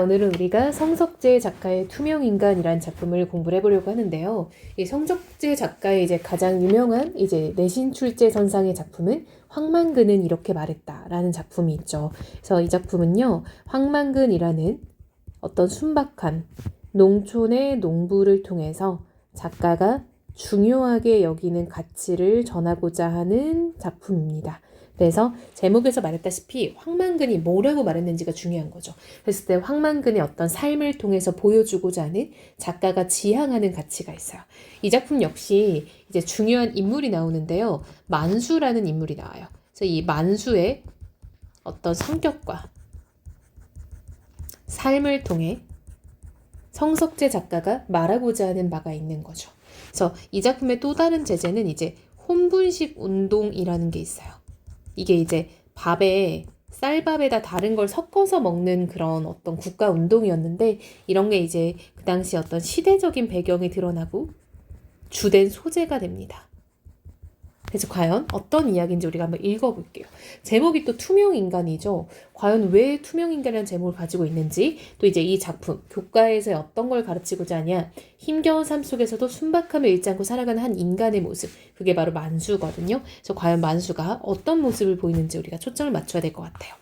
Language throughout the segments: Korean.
오늘은 우리가 성석재 작가의 투명인간이라는 작품을 공부를 해보려고 하는데요. 이 성석재 작가의 이제 가장 유명한 내신 출제 선상의 작품은 황만근은 이렇게 말했다라는 작품이 있죠. 그래서 이 작품은요, 황만근이라는 어떤 순박한 농촌의 농부를 통해서 작가가 중요하게 여기는 가치를 전하고자 하는 작품입니다. 그래서 제목에서 말했다시피 황만근이 뭐라고 말했는지가 중요한 거죠. 그랬을 때 황만근의 어떤 삶을 통해서 보여주고자 하는 작가가 지향하는 가치가 있어요. 이 작품 역시 이제 중요한 인물이 나오는데요. 만수라는 인물이 나와요. 그래서 이 만수의 어떤 성격과 삶을 통해 성석재 작가가 말하고자 하는 바가 있는 거죠. 그래서 이 작품의 또 다른 제재는 이제 혼분식 운동이라는 게 있어요. 이게 이제 밥에 쌀밥에다 다른 걸 섞어서 먹는 그런 어떤 국가 운동이었는데, 이런 게 이제 그 당시 어떤 시대적인 배경이 드러나고 주된 소재가 됩니다. 그래서 과연 어떤 이야기인지 우리가 한번 읽어볼게요. 제목이 또 투명인간이죠. 과연 왜 투명인간이라는 제목을 가지고 있는지, 또 이제 이 작품, 교과에서 어떤 걸 가르치고자 하냐, 힘겨운 삶 속에서도 순박함을 잃지 않고 살아가는 한 인간의 모습, 그게 바로 만수거든요. 그래서 과연 만수가 어떤 모습을 보이는지 우리가 초점을 맞춰야 될 것 같아요.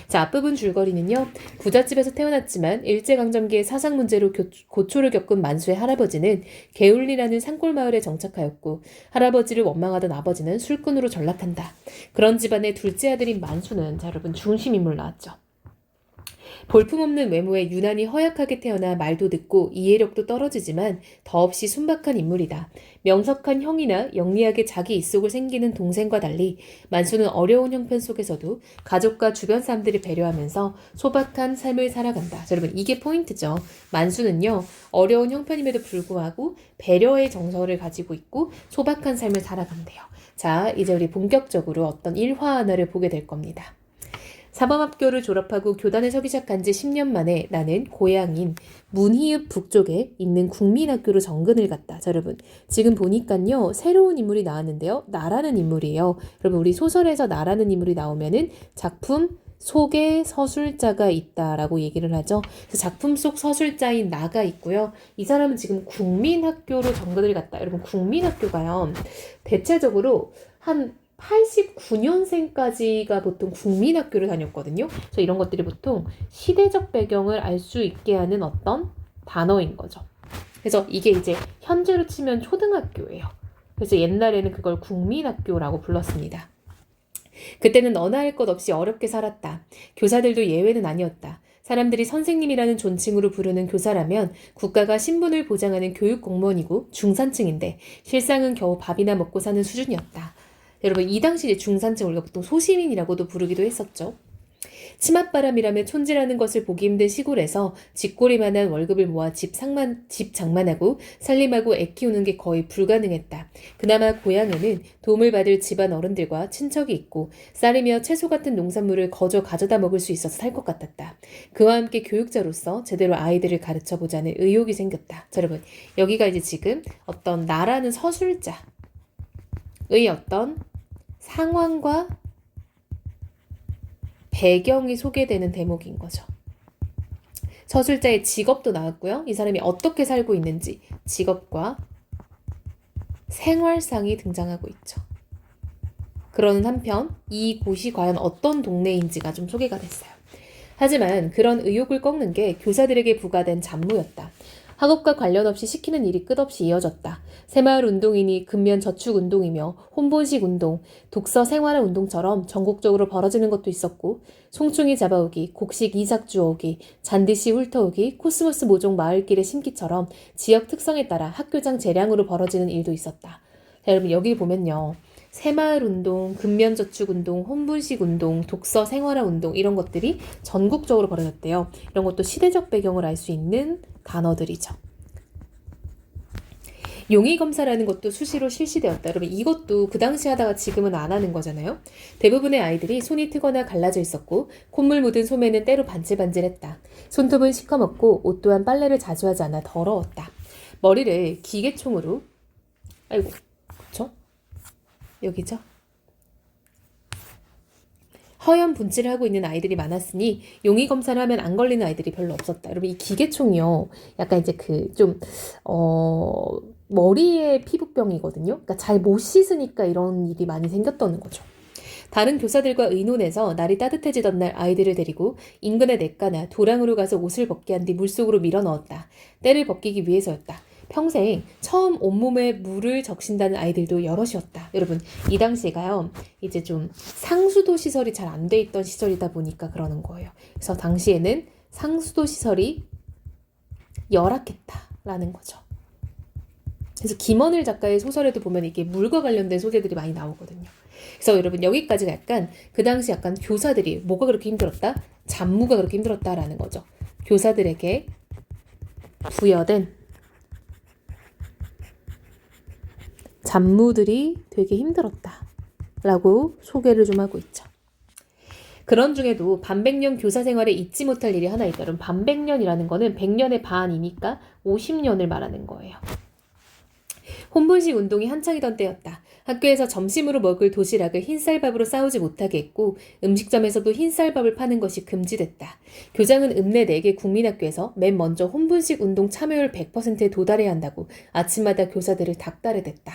자, 앞부분 줄거리는요. 부잣집에서 태어났지만 일제강점기의 사상 문제로 고초를 겪은 만수의 할아버지는 개울리라는 산골 마을에 정착하였고, 할아버지를 원망하던 아버지는 술꾼으로 전락한다. 그런 집안의 둘째 아들인 만수는, 자, 여러분, 중심인물 나왔죠. 볼품없는 외모에 유난히 허약하게 태어나 말도 듣고 이해력도 떨어지지만 더없이 순박한 인물이다. 명석한 형이나 영리하게 자기 입속을 챙기는 동생과 달리 만수는 어려운 형편 속에서도 가족과 주변 사람들을 배려하면서 소박한 삶을 살아간다. 자, 여러분, 이게 포인트죠. 만수는요, 어려운 형편임에도 불구하고 배려의 정서를 가지고 있고 소박한 삶을 살아간대요. 자, 이제 우리 본격적으로 어떤 일화 하나를 보게 될 겁니다. 사범학교를 졸업하고 교단에 서기 시작한 지 10년 만에 나는 고향인 문희읍 북쪽에 있는 국민학교로 정근을 갔다. 자, 여러분, 지금 보니까요, 새로운 인물이 나왔는데요. 나라는 인물이에요. 여러분, 우리 소설에서 나라는 인물이 나오면은 작품 속에 서술자가 있다라고 얘기를 하죠. 그래서 작품 속 서술자인 나가 있고요. 이 사람은 지금 국민학교로 정근을 갔다. 여러분, 국민학교가요, 대체적으로 한 89년생까지가 보통 국민학교를 다녔거든요. 그래서 이런 것들이 보통 시대적 배경을 알 수 있게 하는 어떤 단어인 거죠. 그래서 이게 이제 현재로 치면 초등학교예요. 그래서 옛날에는 그걸 국민학교라고 불렀습니다. 그때는 너나 할 것 없이 어렵게 살았다. 교사들도 예외는 아니었다. 사람들이 선생님이라는 존칭으로 부르는 교사라면 국가가 신분을 보장하는 교육 공무원이고 중산층인데 실상은 겨우 밥이나 먹고 사는 수준이었다. 여러분, 이 당시 중산층 우리가 보통 소시민이라고도 부르기도 했었죠. 치맛바람이라며 촌지라는 것을 보기 힘든 시골에서 쥐꼬리만한 월급을 모아 집 장만하고 살림하고 애 키우는 게 거의 불가능했다. 그나마 고향에는 도움을 받을 집안 어른들과 친척이 있고 쌀이며 채소 같은 농산물을 거저 가져다 먹을 수 있어서 살 것 같았다. 그와 함께 교육자로서 제대로 아이들을 가르쳐보자는 의욕이 생겼다. 자, 여러분, 여기가 이제 지금 어떤 나라는 서술자의 어떤 상황과 배경이 소개되는 대목인 거죠. 서술자의 직업도 나왔고요. 이 사람이 어떻게 살고 있는지 직업과 생활상이 등장하고 있죠. 그러는 한편 이 곳이 과연 어떤 동네인지가 좀 소개가 됐어요. 하지만 그런 의욕을 꺾는 게 교사들에게 부과된 잡무였다. 학업과 관련 없이 시키는 일이 끝없이 이어졌다. 새마을 운동이니 근면 저축 운동이며 혼본식 운동, 독서 생활화 운동처럼 전국적으로 벌어지는 것도 있었고 송충이 잡아오기, 곡식 이삭 주워오기, 잔디씨 훑어오기, 코스모스 모종 마을길의 심기처럼 지역 특성에 따라 학교장 재량으로 벌어지는 일도 있었다. 자, 여러분, 여기 보면요. 새마을 운동, 근면저축 운동, 혼분식 운동, 독서 생활화 운동, 이런 것들이 전국적으로 벌어졌대요. 이런 것도 시대적 배경을 알 수 있는 단어들이죠. 용의검사라는 것도 수시로 실시되었다. 여러분, 이것도 그 당시 하다가 지금은 안 하는 거잖아요. 대부분의 아이들이 손이 트거나 갈라져 있었고 콧물 묻은 소매는 때로 반질반질했다. 손톱은 시커멓고 옷 또한 빨래를 자주 하지 않아 더러웠다. 머리를 기계총으로, 여기죠? 허연 분칠을 하고 있는 아이들이 많았으니 용의 검사를 하면 안 걸리는 아이들이 별로 없었다. 여러분 이 기계총이요. 약간 이제 머리의 피부병이거든요. 그러니까 잘 못 씻으니까 이런 일이 많이 생겼다는 거죠. 다른 교사들과 의논해서 날이 따뜻해지던 날 아이들을 데리고 인근의 냇가나 도랑으로 가서 옷을 벗게 한 뒤 물속으로 밀어 넣었다. 때를 벗기기 위해서였다. 평생 처음 온몸에 물을 적신다는 아이들도 여럿이었다. 여러분 이 당시에가요 이제 좀 상수도 시설이 잘 안 돼 있던 시절이다 보니까 그러는 거예요. 그래서 당시에는 상수도 시설이 열악했다라는 거죠. 그래서 김원일 작가의 소설에도 보면 이게 물과 관련된 소재들이 많이 나오거든요. 그래서 여러분 여기까지가 약간 그 당시 약간 교사들이 뭐가 그렇게 힘들었다? 잡무가 그렇게 힘들었다라는 거죠. 교사들에게 부여된 잡무들이 되게 힘들었다라고 소개를 좀 하고 있죠. 그런 중에도 반백년 교사 생활에 잊지 못할 일이 하나 있다. 여러분 반백년이라는 거는 100년의 반이니까 50년을 말하는 거예요. 혼분식 운동이 한창이던 때였다. 학교에서 점심으로 먹을 도시락을 흰쌀밥으로 싸우지 못하게 했고 음식점에서도 흰쌀밥을 파는 것이 금지됐다. 교장은 읍내 4개 국민학교에서 맨 먼저 혼분식 운동 참여율 100%에 도달해야 한다고 아침마다 교사들을 닥달해댔다.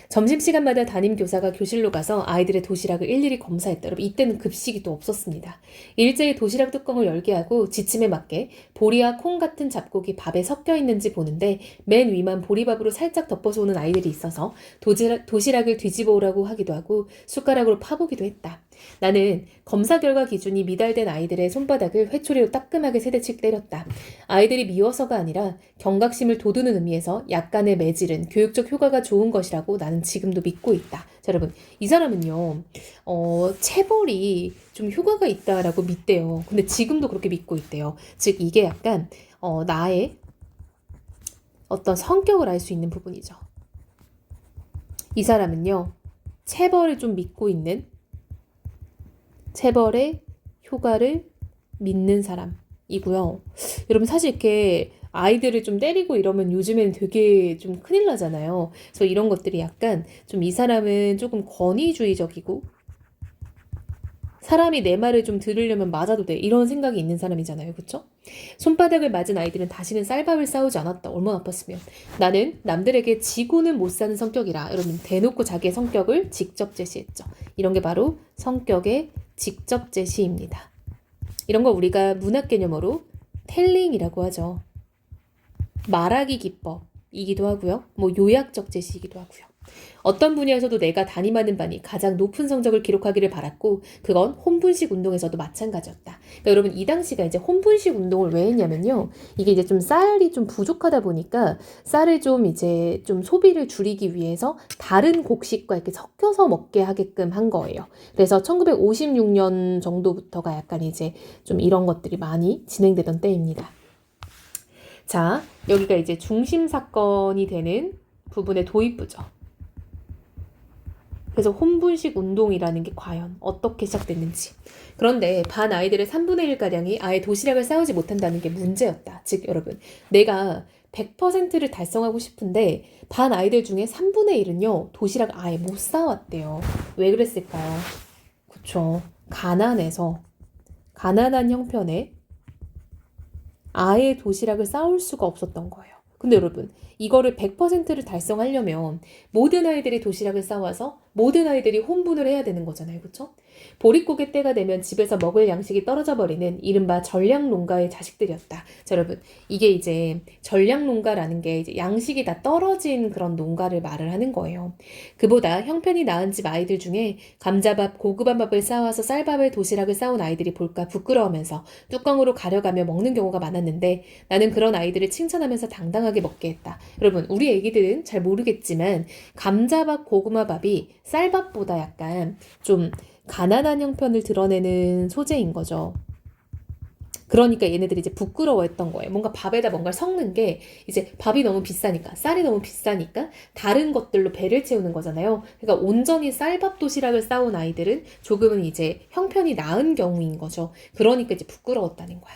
점심시간마다 담임교사가 교실로 가서 아이들의 도시락을 일일이 검사했다. 여러분 이때는 급식이 또 없었습니다. 일제히 도시락 뚜껑을 열게 하고 지침에 맞게 보리와 콩 같은 잡곡이 밥에 섞여 있는지 보는데 맨 위만 보리밥으로 살짝 덮어서 오는 아이들이 있어서 도시락을 뒤집어 오라고 하기도 하고 숟가락으로 파보기도 했다. 나는 검사 결과 기준이 미달된 아이들의 손바닥을 회초리로 따끔하게 세대씩 때렸다. 아이들이 미워서가 아니라 경각심을 돋우는 의미에서 약간의 매질은 교육적 효과가 좋은 것이라고 나는 지금도 믿고 있다. 자, 여러분 이 사람은요 체벌이 좀 효과가 있다라고 믿대요. 근데 지금도 그렇게 믿고 있대요. 즉 이게 약간 나의 어떤 성격을 알 수 있는 부분이죠. 이 사람은요 체벌을 좀 믿고 있는 체벌의 효과를 믿는 사람이고요. 여러분 사실 이렇게 아이들을 좀 때리고 이러면 요즘에는 되게 좀 큰일 나잖아요. 그래서 이런 것들이 약간 좀 이 사람은 조금 권위주의적이고 사람이 내 말을 좀 들으려면 맞아도 돼 이런 생각이 있는 사람이잖아요. 그렇죠? 손바닥을 맞은 아이들은 다시는 쌀밥을 싸우지 않았다. 얼마나 아팠으면. 나는 남들에게 지고는 못 사는 성격이라. 여러분 대놓고 자기의 성격을 직접 제시했죠. 이런 게 바로 성격의 직접 제시입니다. 이런 거 우리가 문학 개념으로 텔링이라고 하죠. 말하기 기법이기도 하고요. 뭐 요약적 제시이기도 하고요. 어떤 분야에서도 내가 담임하는 반이 가장 높은 성적을 기록하기를 바랐고 그건 혼분식 운동에서도 마찬가지였다. 그러니까 여러분 이 당시가 이제 혼분식 운동을 왜 했냐면요. 이게 이제 좀 쌀이 좀 부족하다 보니까 쌀을 좀 이제 좀 소비를 줄이기 위해서 다른 곡식과 이렇게 섞여서 먹게 하게끔 한 거예요. 그래서 1956년 정도부터가 약간 이제 좀 이런 것들이 많이 진행되던 때입니다. 자, 여기가 이제 중심 사건이 되는 부분의 도입부죠. 그래서 혼분식 운동이라는 게 과연 어떻게 시작됐는지. 그런데 반 아이들의 3분의 1가량이 아예 도시락을 싸우지 못한다는 게 문제였다. 즉 여러분 내가 100%를 달성하고 싶은데 반 아이들 중에 3분의 1은요 도시락 아예 못 싸왔대요. 왜 그랬을까요? 그쵸. 가난해서 가난한 형편에 아예 도시락을 싸울 수가 없었던 거예요. 근데 여러분 이거를 100%를 달성하려면 모든 아이들이 도시락을 싸와서 모든 아이들이 혼분을 해야 되는 거잖아요. 그렇죠? 보릿고개 때가 되면 집에서 먹을 양식이 떨어져 버리는 이른바 전략농가의 자식들이었다. 자, 여러분 이게 이제 전략농가라는 게 이제 양식이 다 떨어진 그런 농가를 말을 하는 거예요. 그보다 형편이 나은 집 아이들 중에 감자밥, 고급한 밥을 싸와서 쌀밥에 도시락을 싸온 아이들이 볼까 부끄러워하면서 뚜껑으로 가려가며 먹는 경우가 많았는데 나는 그런 아이들을 칭찬하면서 당당하게 먹게 했다. 여러분 우리 애기들은 잘 모르겠지만 감자밥, 고구마밥이 쌀밥보다 약간 좀 가난한 형편을 드러내는 소재인 거죠. 그러니까 얘네들이 이제 부끄러워했던 거예요. 뭔가 밥에다 뭔가를 섞는 게 이제 밥이 너무 비싸니까 쌀이 너무 비싸니까 다른 것들로 배를 채우는 거잖아요. 그러니까 온전히 쌀밥 도시락을 싸온 아이들은 조금은 이제 형편이 나은 경우인 거죠. 그러니까 이제 부끄러웠다는 거야.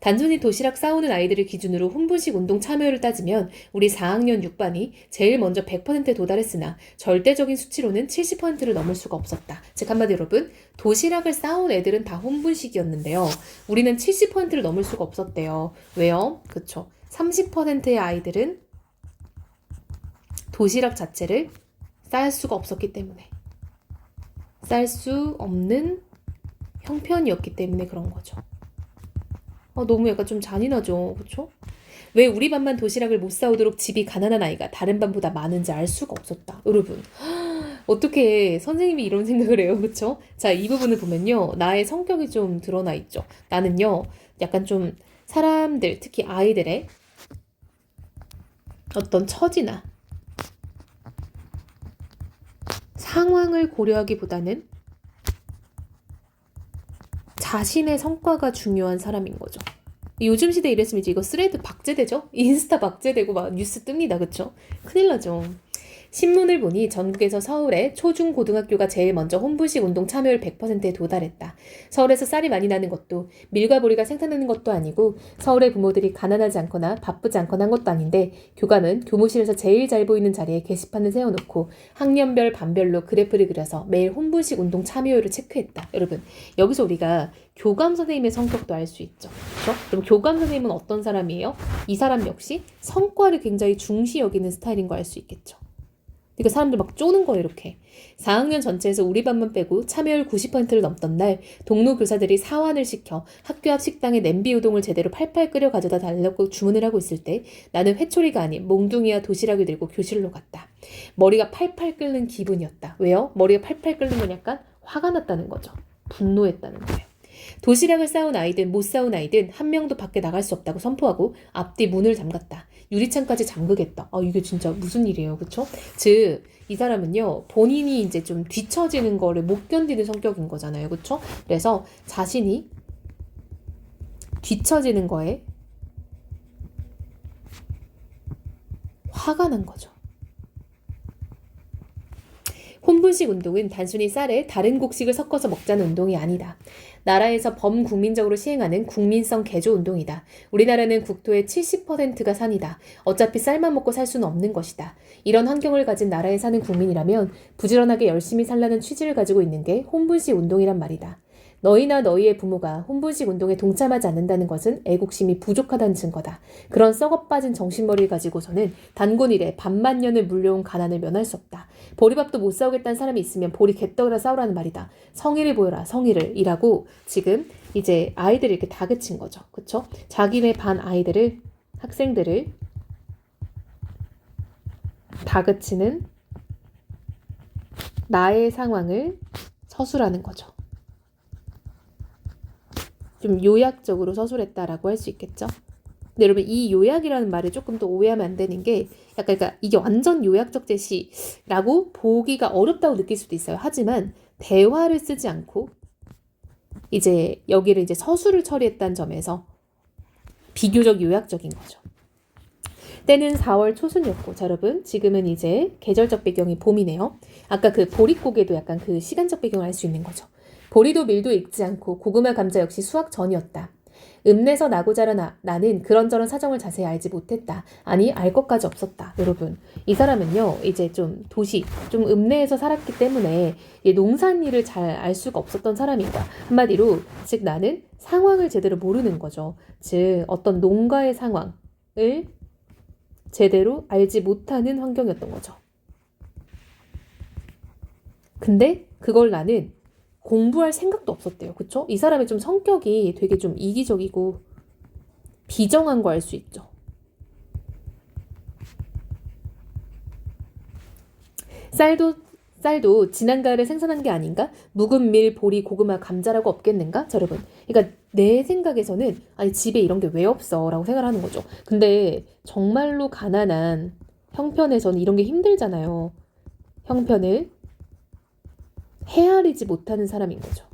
단순히 도시락 싸오는 아이들을 기준으로 혼분식 운동 참여율을 따지면 우리 4학년 6반이 제일 먼저 100%에 도달했으나 절대적인 수치로는 70%를 넘을 수가 없었다. 즉 한마디로 여러분, 도시락을 싸온 애들은 다 혼분식이었는데요. 우리는 70%를 넘을 수가 없었대요. 왜요? 그쵸. 30%의 아이들은 도시락 자체를 쌀 수가 없었기 때문에, 쌀 수 없는 형편이었기 때문에 그런 거죠. 너무 약간 좀 잔인하죠. 그쵸? 왜 우리 반만 도시락을 못 싸오도록 집이 가난한 아이가 다른 반보다 많은지 알 수가 없었다. 여러분, 어떻게 선생님이 이런 생각을 해요. 그쵸? 자, 이 부분을 보면요. 나의 성격이 좀 드러나 있죠. 나는요, 약간 좀 사람들, 특히 아이들의 어떤 처지나 상황을 고려하기보다는 자신의 성과가 중요한 사람인 거죠. 요즘 시대에 이랬으면 이제 이거 스레드 박제되죠? 인스타 박제되고 막 뉴스 뜹니다. 그쵸? 큰일 나죠. 신문을 보니 전국에서 서울의 초중 고등학교가 제일 먼저 혼분식 운동 참여율 100%에 도달했다. 서울에서 쌀이 많이 나는 것도 밀과 보리가 생산되는 것도 아니고 서울의 부모들이 가난하지 않거나 바쁘지 않거나 한 것도 아닌데 교감은 교무실에서 제일 잘 보이는 자리에 게시판을 세워놓고 학년별 반별로 그래프를 그려서 매일 혼분식 운동 참여율을 체크했다. 여러분, 여기서 우리가 교감 선생님의 성격도 알 수 있죠. 그렇죠? 그럼 교감 선생님은 어떤 사람이에요? 이 사람 역시 성과를 굉장히 중시 여기는 스타일인 거 알 수 있겠죠. 그러니까 사람들 막 쪼는 거예요, 이렇게. 4학년 전체에서 우리 반만 빼고 참여율 90%를 넘던 날 동료 교사들이 사환을 시켜 학교 앞 식당에 냄비 우동을 제대로 팔팔 끓여 가져다 달라고 주문을 하고 있을 때 나는 회초리가 아닌 몽둥이와 도시락을 들고 교실로 갔다. 머리가 팔팔 끓는 기분이었다. 왜요? 머리가 팔팔 끓는 건 약간 화가 났다는 거죠. 분노했다는 거예요. 도시락을 싸온 아이든 못 싸온 아이든 한 명도 밖에 나갈 수 없다고 선포하고 앞뒤 문을 잠갔다. 유리창까지 잠그겠다. 이게 진짜 무슨 일이에요. 그쵸? 즉, 이 사람은요, 본인이 이제 좀 뒤처지는 거를 못 견디는 성격인 거잖아요. 그쵸? 그래서 자신이 뒤처지는 거에 화가 난 거죠. 혼분식 운동은 단순히 쌀에 다른 곡식을 섞어서 먹자는 운동이 아니다. 나라에서 범국민적으로 시행하는 국민성 개조 운동이다. 우리나라는 국토의 70%가 산이다. 어차피 쌀만 먹고 살 수는 없는 것이다. 이런 환경을 가진 나라에 사는 국민이라면 부지런하게 열심히 살라는 취지를 가지고 있는 게 혼분식 운동이란 말이다. 너희나 너희의 부모가 혼분식 운동에 동참하지 않는다는 것은 애국심이 부족하다는 증거다. 그런 썩어빠진 정신머리를 가지고서는 단군 이래 반만 년을 물려온 가난을 면할 수 없다. 보리밥도 못 싸우겠다는 사람이 있으면 보리 개떡이라 싸우라는 말이다. 성의를 보여라, 성의를. 이라고 지금 이제 아이들을 이렇게 다그친 거죠. 그쵸? 자기네 반 아이들을, 학생들을 다그치는 나의 상황을 서술하는 거죠. 좀 요약적으로 서술했다라고 할 수 있겠죠. 근데 여러분, 이 요약이라는 말을 조금 더 오해하면 안 되는 게 약간 그러니까 이게 완전 요약적 제시라고 보기가 어렵다고 느낄 수도 있어요. 하지만 대화를 쓰지 않고 이제 여기를 이제 서술을 처리했다는 점에서 비교적 요약적인 거죠. 때는 4월 초순이었고, 자 여러분, 지금은 이제 계절적 배경이 봄이네요. 아까 그 보릿고개도 약간 그 시간적 배경을 알 수 있는 거죠. 보리도 밀도 익지 않고 고구마 감자 역시 수확 전이었다. 읍내에서 나고 자란 나는 그런저런 사정을 자세히 알지 못했다. 아니, 알 것까지 없었다. 여러분, 이 사람은요, 이제 좀 도시, 좀 읍내에서 살았기 때문에 농산일을 잘 알 수가 없었던 사람이다. 한마디로, 즉 나는 상황을 제대로 모르는 거죠. 즉 어떤 농가의 상황을 제대로 알지 못하는 환경이었던 거죠. 근데 그걸 나는 공부할 생각도 없었대요. 그쵸? 이 사람의 좀 성격이 되게 좀 이기적이고 비정한 거 알 수 있죠. 쌀도 지난 가을에 생산한 게 아닌가? 묵은 밀, 보리, 고구마, 감자라고 없겠는가? 자, 여러분. 그러니까 내 생각에서는 아니 집에 이런 게 왜 없어? 라고 생각을 하는 거죠. 근데 정말로 가난한 형편에서는 이런 게 힘들잖아요. 형편을 헤아리지 못하는 사람인 거죠.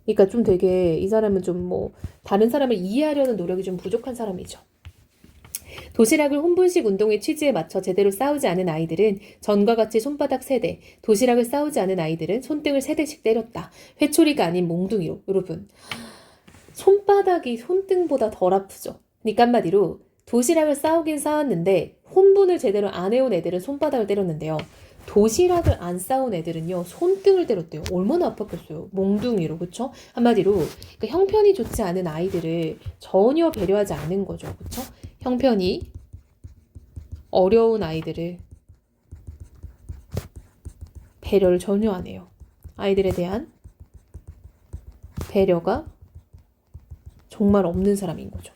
그러니까 좀 되게 이 사람은 좀 뭐 다른 사람을 이해하려는 노력이 좀 부족한 사람이죠. 도시락을 혼분식 운동의 취지에 맞춰 제대로 싸우지 않은 아이들은 전과 같이 손바닥 3대, 도시락을 싸우지 않은 아이들은 손등을 3대씩 때렸다. 회초리가 아닌 몽둥이로. 여러분, 손바닥이 손등보다 덜 아프죠. 그러니까 한마디로 도시락을 싸우긴 싸웠는데 혼분을 제대로 안 해온 애들은 손바닥을 때렸는데요. 도시락을 안 싸운 애들은요, 손등을 때렸대요. 얼마나 아팠겠어요. 몽둥이로. 그쵸? 한마디로 그러니까 형편이 좋지 않은 아이들을 전혀 배려하지 않은 거죠. 그쵸? 형편이 어려운 아이들을 배려를 전혀 안 해요. 아이들에 대한 배려가 정말 없는 사람인 거죠.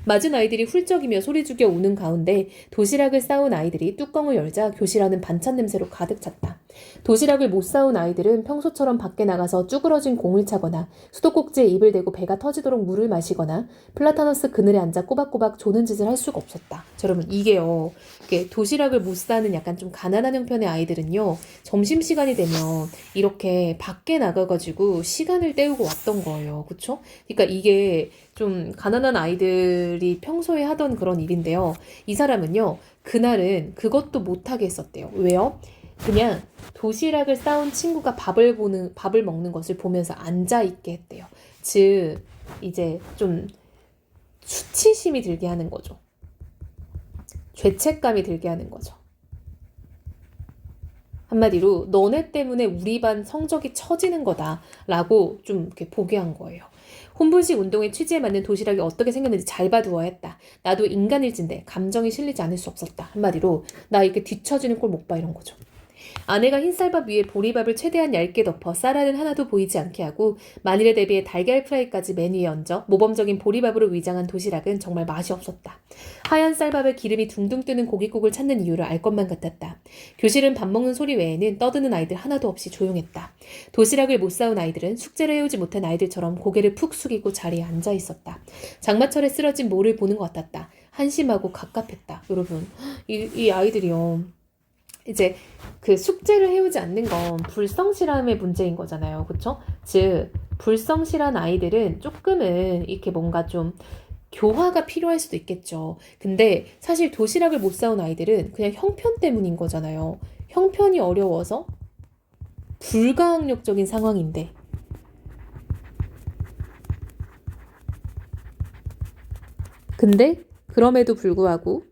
맞은 아이들이 훌쩍이며 소리 죽여 우는 가운데 도시락을 싸운 아이들이 뚜껑을 열자 교실 안은 반찬 냄새로 가득 찼다. 도시락을 못 싸운 아이들은 평소처럼 밖에 나가서 쭈그러진 공을 차거나 수도꼭지에 입을 대고 배가 터지도록 물을 마시거나 플라타너스 그늘에 앉아 꼬박꼬박 조는 짓을 할 수가 없었다. 자, 여러분, 이게요. 이게 도시락을 못 싸는 약간 좀 가난한 형편의 아이들은요. 점심시간이 되면 이렇게 밖에 나가가지고 시간을 때우고 왔던 거예요. 그쵸? 그러니까 이게 좀 가난한 아이들이 평소에 하던 그런 일인데요. 이 사람은요, 그날은 그것도 못하게 했었대요. 왜요? 그냥 도시락을 싸온 친구가 밥을 먹는 것을 보면서 앉아있게 했대요. 즉, 이제 좀 수치심이 들게 하는 거죠. 죄책감이 들게 하는 거죠. 한마디로 너네 때문에 우리 반 성적이 처지는 거다라고 좀 이렇게 보게 한 거예요. 혼분식 운동의 취지에 맞는 도시락이 어떻게 생겼는지 잘 봐두어야 했다. 나도 인간일진데 감정이 실리지 않을 수 없었다. 한마디로 나 이렇게 뒤처지는 꼴 못 봐 이런 거죠. 아내가 흰쌀밥 위에 보리밥을 최대한 얇게 덮어 쌀알은 하나도 보이지 않게 하고 만일에 대비해 달걀 프라이까지 맨 위에 얹어 모범적인 보리밥으로 위장한 도시락은 정말 맛이 없었다. 하얀 쌀밥에 기름이 둥둥 뜨는 고깃국을 찾는 이유를 알 것만 같았다. 교실은 밥 먹는 소리 외에는 떠드는 아이들 하나도 없이 조용했다. 도시락을 못 싸운 아이들은 숙제를 해오지 못한 아이들처럼 고개를 푹 숙이고 자리에 앉아 있었다. 장마철에 쓰러진 모를 보는 것 같았다. 한심하고 갑갑했다. 여러분, 이 아이들이요. 이제 그 숙제를 해오지 않는 건 불성실함의 문제인 거잖아요. 그쵸? 즉, 불성실한 아이들은 조금은 이렇게 뭔가 좀 교화가 필요할 수도 있겠죠. 근데 사실 도시락을 못 싸운 아이들은 그냥 형편 때문인 거잖아요. 형편이 어려워서 불가항력적인 상황인데. 근데 그럼에도 불구하고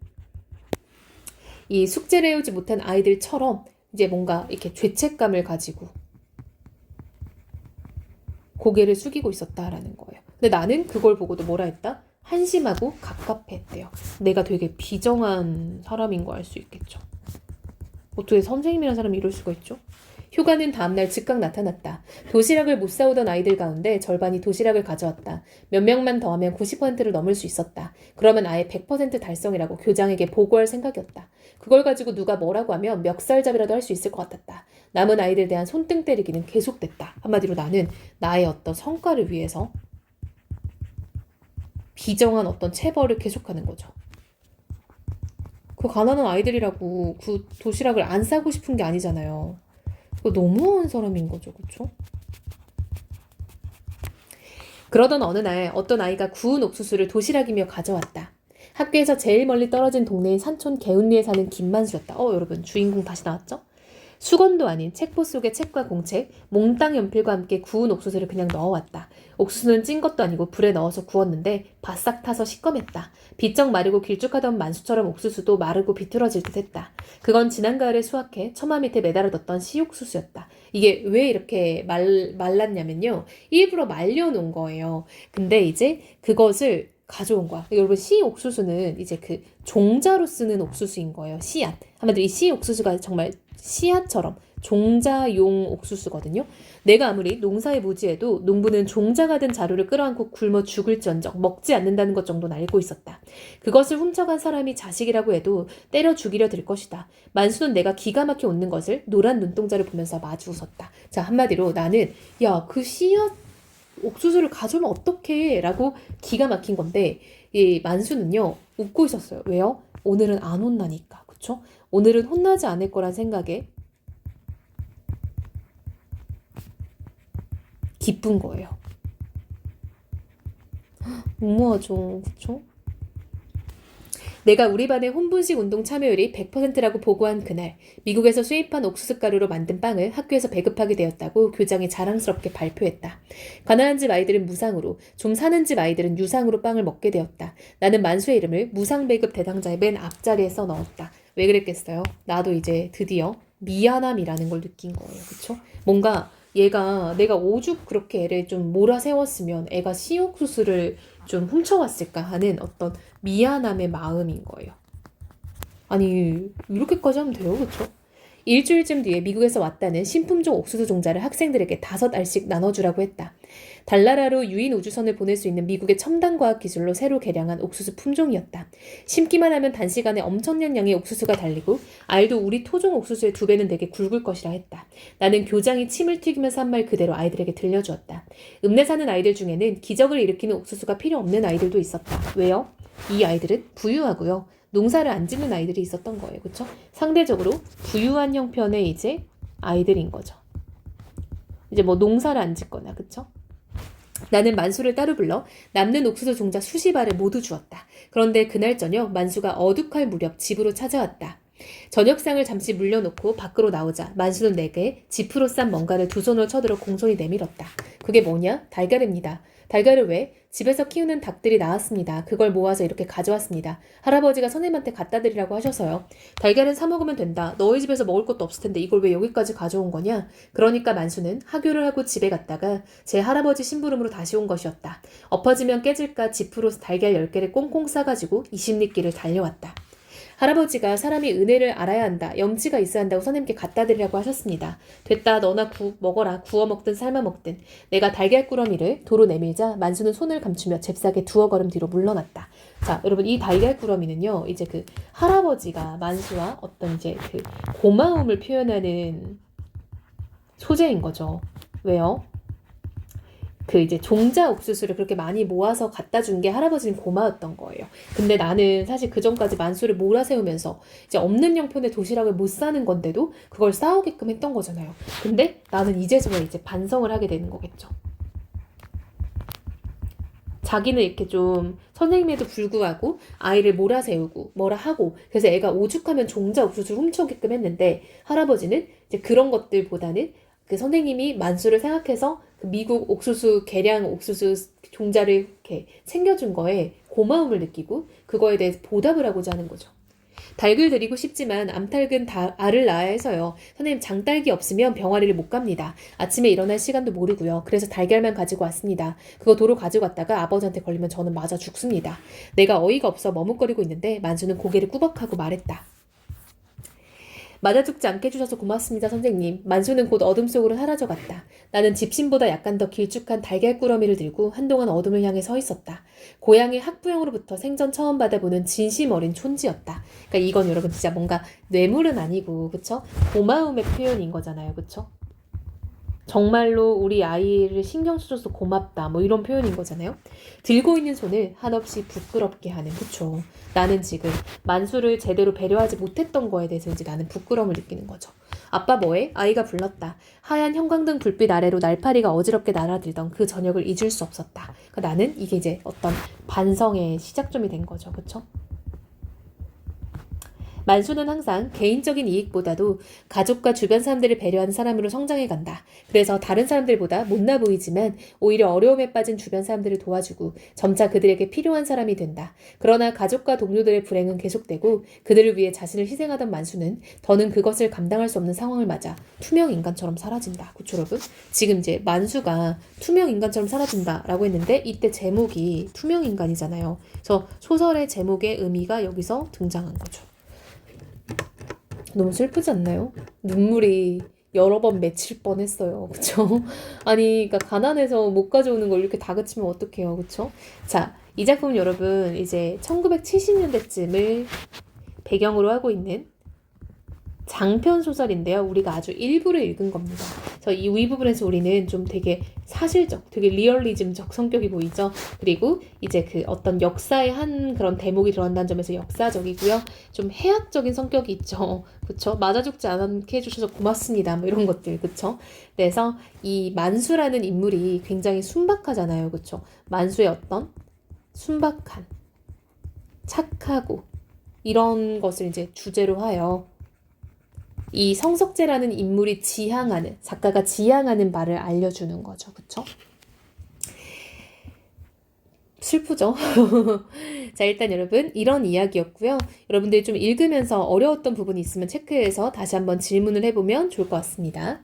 이 숙제를 해오지 못한 아이들처럼 이제 뭔가 이렇게 죄책감을 가지고 고개를 숙이고 있었다라는 거예요. 근데 나는 그걸 보고도 뭐라 했다? 한심하고 갑갑했대요. 내가 되게 비정한 사람인 거 알 수 있겠죠. 어떻게 선생님이라는 사람이 이럴 수가 있죠? 휴가는 다음날 즉각 나타났다. 도시락을 못 싸우던 아이들 가운데 절반이 도시락을 가져왔다. 몇 명만 더하면 90%를 넘을 수 있었다. 그러면 아예 100% 달성이라고 교장에게 보고할 생각이었다. 그걸 가지고 누가 뭐라고 하면 멱살잡이라도 할 수 있을 것 같았다. 남은 아이들에 대한 손등 때리기는 계속됐다. 한마디로 나는 나의 어떤 성과를 위해서 비정한 어떤 체벌을 계속하는 거죠. 그 가난한 아이들이라고 그 도시락을 안 싸고 싶은 게 아니잖아요. 그거 너무한 사람인 거죠. 그쵸? 그러던 어느 날 어떤 아이가 구운 옥수수를 도시락이며 가져왔다. 학교에서 제일 멀리 떨어진 동네인 산촌 개운리에 사는 김만수였다. 여러분, 주인공 다시 나왔죠? 수건도 아닌 책보 속에 책과 공책, 몽땅 연필과 함께 구운 옥수수를 그냥 넣어왔다. 옥수수는 찐 것도 아니고 불에 넣어서 구웠는데 바싹 타서 시꺼맸다. 비쩍 마르고 길쭉하던 만수처럼 옥수수도 마르고 비틀어질 듯했다. 그건 지난 가을에 수확해 처마 밑에 매달아뒀던 씨옥수수였다. 이게 왜 이렇게 말랐냐면요. 일부러 말려놓은 거예요. 근데 이제 그것을 가져온 거야. 여러분, 씨옥수수는 이제 그 종자로 쓰는 옥수수인 거예요. 씨앗. 한마디로 이 씨옥수수가 정말 씨앗처럼 종자용 옥수수거든요. 내가 아무리 농사에 무지해도 농부는 종자가 된 자루를 끌어안고 굶어 죽을지언정 먹지 않는다는 것 정도는 알고 있었다. 그것을 훔쳐간 사람이 자식이라고 해도 때려 죽이려 들 것이다. 만수는 내가 기가 막혀 웃는 것을 노란 눈동자를 보면서 마주 웃었다. 자, 한마디로 나는 야, 그 씨앗 옥수수를 가져오면 어떡해? 라고 기가 막힌 건데 이 만수는요 웃고 있었어요. 왜요? 오늘은 안 혼나니까. 그쵸? 오늘은 혼나지 않을 거란 생각에 기쁜 거예요. 너무하죠. 그쵸? 내가 우리 반의 혼분식 운동 참여율이 100%라고 보고한 그날, 미국에서 수입한 옥수수 가루로 만든 빵을 학교에서 배급하게 되었다고 교장이 자랑스럽게 발표했다. 가난한 집 아이들은 무상으로, 좀 사는 집 아이들은 유상으로 빵을 먹게 되었다. 나는 만수의 이름을 무상 배급 대상자의 맨 앞자리에 써 넣었다. 왜 그랬겠어요? 나도 이제 드디어 미안함이라는 걸 느낀 거예요. 그쵸? 뭔가 얘가 내가 오죽 그렇게 애를 좀 몰아세웠으면 애가 씨옥수수를 좀 훔쳐왔을까 하는 어떤 미안함의 마음인 거예요. 아니 이렇게까지 하면 돼요, 그쵸? 일주일쯤 뒤에 미국에서 왔다는 신품종 옥수수 종자를 학생들에게 5알씩 나눠주라고 했다. 달나라로 유인 우주선을 보낼 수 있는 미국의 첨단 과학 기술로 새로 개량한 옥수수 품종이었다. 심기만 하면 단시간에 엄청난 양의 옥수수가 달리고 알도 우리 토종 옥수수의 2배는 되게 굵을 것이라 했다. 나는 교장이 침을 튀기면서 한 말 그대로 아이들에게 들려주었다. 읍내 사는 아이들 중에는 기적을 일으키는 옥수수가 필요 없는 아이들도 있었다. 왜요? 이 아이들은 부유하고요. 농사를 안 짓는 아이들이 있었던 거예요. 그렇죠? 상대적으로 부유한 형편의 이제 아이들인 거죠. 이제 뭐 농사를 안 짓거나, 그렇죠? 나는 만수를 따로 불러 남는 옥수수 종자 수십 알을 모두 주었다. 그런데 그날 저녁 만수가 어둑할 무렵 집으로 찾아왔다. 저녁상을 잠시 물려놓고 밖으로 나오자 만수는 내게 지프로 싼 뭔가를 두 손으로 쳐들어 공손히 내밀었다. 그게 뭐냐? 달걀입니다. 달걀을 왜? 집에서 키우는 닭들이 나왔습니다. 그걸 모아서 이렇게 가져왔습니다. 할아버지가 선생님한테 갖다 드리라고 하셔서요. 달걀은 사 먹으면 된다. 너희 집에서 먹을 것도 없을 텐데 이걸 왜 여기까지 가져온 거냐? 그러니까 만수는 하교를 하고 집에 갔다가 제 할아버지 심부름으로 다시 온 것이었다. 엎어지면 깨질까 지프로 달걀 10개를 꽁꽁 싸가지고 20리길을 달려왔다. 할아버지가 사람이 은혜를 알아야 한다. 염치가 있어야 한다고 선생님께 갖다 드리라고 하셨습니다. 됐다. 너나 먹어라. 구워 먹든 삶아 먹든. 내가 달걀 꾸러미를 도로 내밀자 만수는 손을 감추며 잽싸게 2걸음 뒤로 물러났다. 자, 여러분 이 달걀 꾸러미는요. 이제 그 할아버지가 만수와 어떤 이제 그 고마움을 표현하는 소재인 거죠. 왜요? 그 이제 종자 옥수수를 그렇게 많이 모아서 갖다 준 게 할아버지는 고마웠던 거예요. 근데 나는 사실 그 전까지 만수를 몰아세우면서 이제 없는 형편의 도시락을 못 사는 건데도 그걸 싸우게끔 했던 거잖아요. 근데 나는 이제서야 이제 반성을 하게 되는 거겠죠. 자기는 이렇게 좀 선생님에도 불구하고 아이를 몰아세우고 뭐라 하고 그래서 애가 오죽하면 종자 옥수수를 훔쳐오게끔 했는데 할아버지는 이제 그런 것들보다는 그 선생님이 만수를 생각해서 그 미국 옥수수 개량 옥수수 종자를 이렇게 챙겨준 거에 고마움을 느끼고 그거에 대해서 보답을 하고자 하는 거죠. 닭을 드리고 싶지만 암탉은 알을 낳아야 해서요. 선생님 장딸기 없으면 병아리를 못 갑니다. 아침에 일어날 시간도 모르고요. 그래서 달걀만 가지고 왔습니다. 그거 도로 가지고 왔다가 아버지한테 걸리면 저는 맞아 죽습니다. 내가 어이가 없어 머뭇거리고 있는데 만수는 고개를 꾸벅하고 말했다. 맞아 죽지 않게 해주셔서 고맙습니다, 선생님. 만수는 곧 어둠 속으로 사라져갔다. 나는 집신보다 약간 더 길쭉한 달걀 꾸러미를 들고 한동안 어둠을 향해 서 있었다. 고향의 학부형으로부터 생전 처음 받아보는 진심 어린 촌지였다. 그러니까 이건 여러분 진짜 뭔가 뇌물은 아니고, 그쵸? 고마움의 표현인 거잖아요, 그쵸? 정말로 우리 아이를 신경 써줘서 고맙다 뭐 이런 표현인 거잖아요. 들고 있는 손을 한없이 부끄럽게 하는 그쵸. 나는 지금 만수를 제대로 배려하지 못했던 거에 대해서 이제 나는 부끄러움을 느끼는 거죠. 아빠 뭐해? 아이가 불렀다. 하얀 형광등 불빛 아래로 날파리가 어지럽게 날아들던 그 저녁을 잊을 수 없었다. 그러니까 나는 이게 이제 어떤 반성의 시작점이 된 거죠. 그쵸? 만수는 항상 개인적인 이익보다도 가족과 주변 사람들을 배려하는 사람으로 성장해 간다. 그래서 다른 사람들보다 못나 보이지만 오히려 어려움에 빠진 주변 사람들을 도와주고 점차 그들에게 필요한 사람이 된다. 그러나 가족과 동료들의 불행은 계속되고 그들을 위해 자신을 희생하던 만수는 더는 그것을 감당할 수 없는 상황을 맞아 투명 인간처럼 사라진다. 그쵸 여러분? 지금 이제 만수가 투명 인간처럼 사라진다라고 했는데 이때 제목이 투명 인간이잖아요. 그래서 소설의 제목의 의미가 여기서 등장한 거죠. 너무 슬프지 않나요? 눈물이 여러 번 맺힐 뻔했어요. 그쵸? 아니, 그러니까 가난해서 못 가져오는 걸 이렇게 다그치면 어떡해요. 그쵸? 자, 이 작품은 여러분 이제 1970년대쯤을 배경으로 하고 있는 장편 소설인데요. 우리가 아주 일부를 읽은 겁니다. 그래서 이 부분에서 우리는 좀 되게 사실적, 되게 리얼리즘적 성격이 보이죠. 그리고 이제 그 어떤 역사의 한 그런 대목이 들어간다는 점에서 역사적이고요. 좀 해학적인 성격이 있죠. 그쵸? 맞아 죽지 않게 해주셔서 고맙습니다. 뭐 이런 것들. 그쵸? 그래서 이 만수라는 인물이 굉장히 순박하잖아요. 그쵸? 만수의 어떤 순박한, 착하고 이런 것을 이제 주제로 하여 이 성석재라는 인물이 지향하는, 작가가 지향하는 바를 알려주는 거죠. 그쵸? 슬프죠? 자, 일단 여러분 이런 이야기였고요. 여러분들이 좀 읽으면서 어려웠던 부분이 있으면 체크해서 다시 한번 질문을 해보면 좋을 것 같습니다.